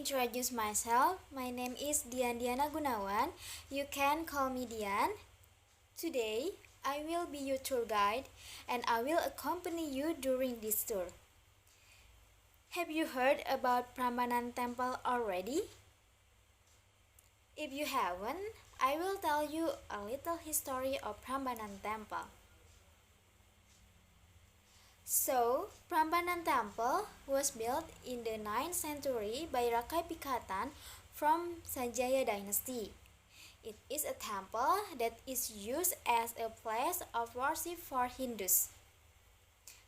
introduce myself. My name is Diana Gunawan. You can call me Dian. Today, I will be your tour guide and I will accompany you during this tour. Have you heard about Prambanan temple already? If you haven't, I will tell you a little history of Prambanan temple. So, Prambanan temple was built in the 9th century by Rakai Pikatan from Sanjaya dynasty. It is a temple that is used as a place of worship for Hindus,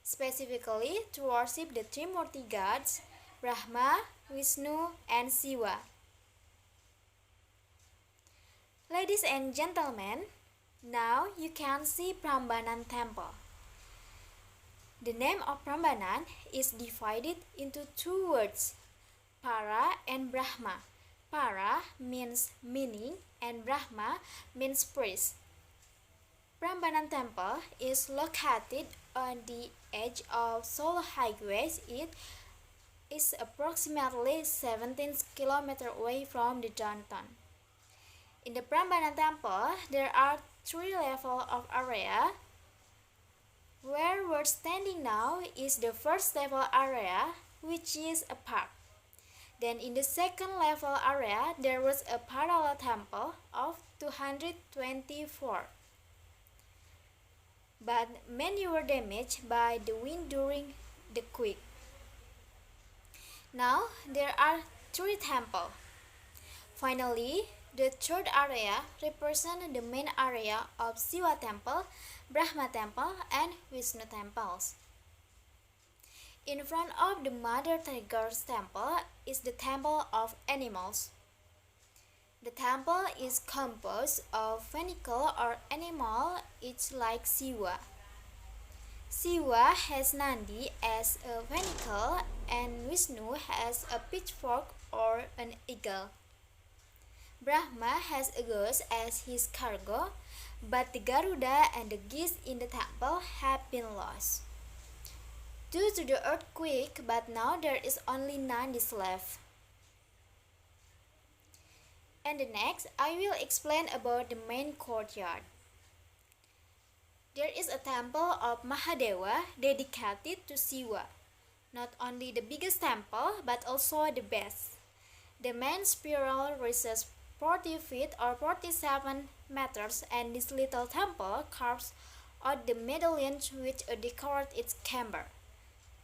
specifically to worship the Trimurti gods Brahma, Vishnu, and Shiva. Ladies and gentlemen, now you can see Prambanan temple. The name of Prambanan is divided into two words, Para and Brahma. Para means meaning and Brahma means priest. Prambanan temple is located on the edge of Solo Highway. It is approximately 17 kilometers away from the downtown. In the Prambanan temple, there are three levels of area. Where we're standing now is the first level area, which is a park. Then in the second level area, there was a parallel temple of 224. But many were damaged by the wind during the quake. Now there are three temples. Finally, the third area represents the main area of Shiva temple, Brahma temple, and Vishnu temples. In front of the Mother Tiger's temple is the temple of animals. The temple is composed of vehicle or animal, each like Shiva. Shiva has Nandi as a vehicle and Vishnu has a pitchfork or an eagle. Brahma has a goose as his cargo, but the Garuda and the geese in the temple have been lost due to the earthquake, but now there is only Nandi left. And the next, I will explain about the main courtyard. There is a temple of Mahadeva dedicated to Shiva. Not only the biggest temple, but also the best. The main spiral reaches 40 feet or 47 meters, and this little temple carves out the medallions which decorate its chamber.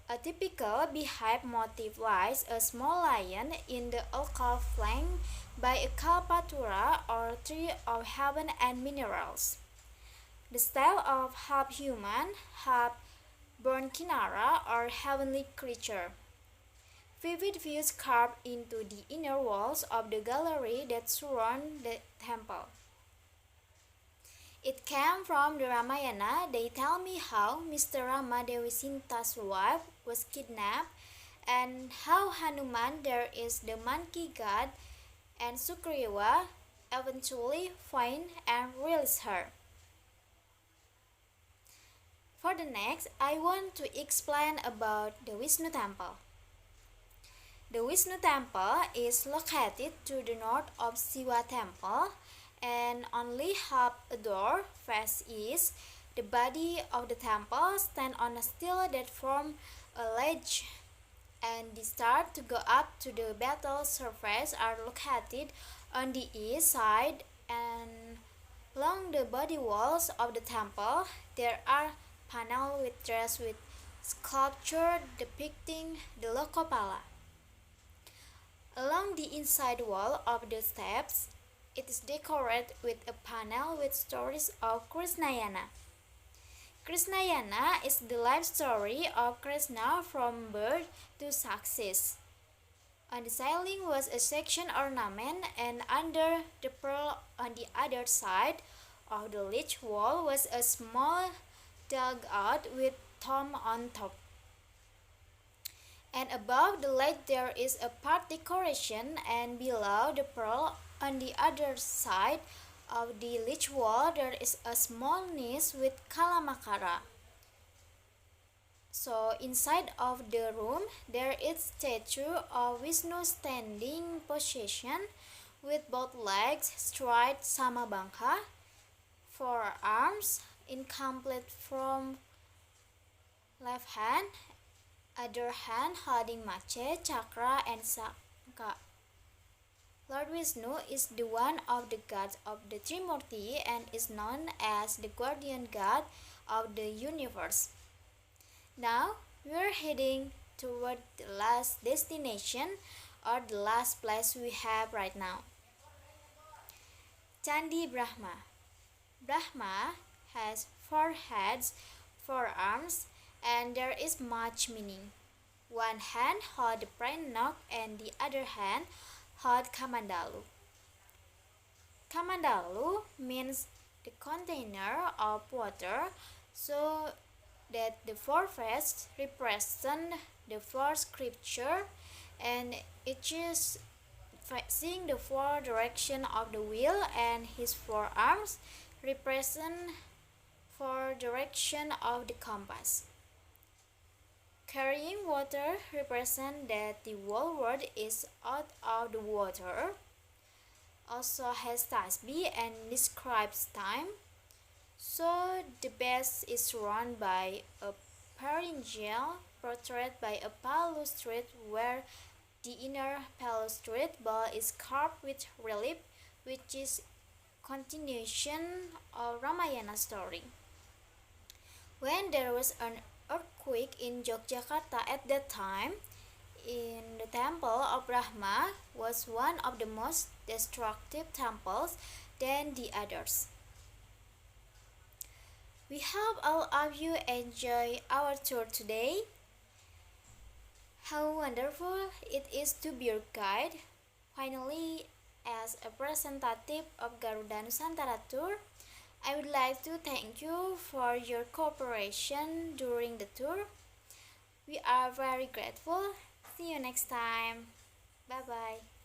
A typical beehive motif lies a small lion in the alcove flanked by a kalpatura or tree of heaven and minerals. The style of half human, half born kinara or heavenly creature. Vivid views carved into the inner walls of the gallery that surround the temple. It came from the Ramayana. They tell me how Mr. Rama Devi Sinta's wife was kidnapped and how Hanuman, there is the monkey god, and Sugriva eventually find and release her. For the next, I want to explain about the Vishnu temple. The Vishnu temple is located to the north of Shiva temple and only have a door face east. The body of the temple stands on a stele that forms a ledge, and the stairs to go up to the battle surface are located on the east side, and along the body walls of the temple there are panels with dress with sculpture depicting the Lokapala. Along the inside wall of the steps, it is decorated with a panel with stories of Krishnayana. Krishnayana is the life story of Krishna from birth to success. On the ceiling was a section ornament, and under the pearl on the other side of the ledge wall was a small dugout with tomb on top. And above the ledge there is a part decoration, and below the pearl on the other side of the ledge wall there is a small niche with kalamakara. So inside of the room there is statue of Vishnu standing position with both legs straight samabangha, forearms incomplete from left hand, other hand holding mace, chakra and sangha. Lord Vishnu is the one of the gods of the Trimurti and is known as the guardian god of the universe. Now we are heading toward the last destination or the last place we have right now. Candi Brahma. Brahma has 4 heads, 4 arms, and there is much meaning. One hand hold the Pranok and the other hand hold Kamandalu. Kamandalu means the container of water, so that the 4 faces represent the 4 scripture, and each is facing the 4 direction of the wheel, and his 4 arms represent 4 direction of the compass. Carrying water represents that the whole world is out of the water. Also has tasbih and describes time. So the base is surrounded by a pharyngeal portrait by a balustrade where the inner balustrade ball is carved with relief, which is continuation of Ramayana story. When there was an earthquake in Yogyakarta at that time, in the temple of Brahma was one of the most destructive temples than the others. We hope all of you enjoy our tour today. How wonderful it is to be your guide. Finally, as a representative of Garuda Nusantara tour, I would like to thank you for your cooperation during the tour. We are very grateful. See you next time. Bye bye.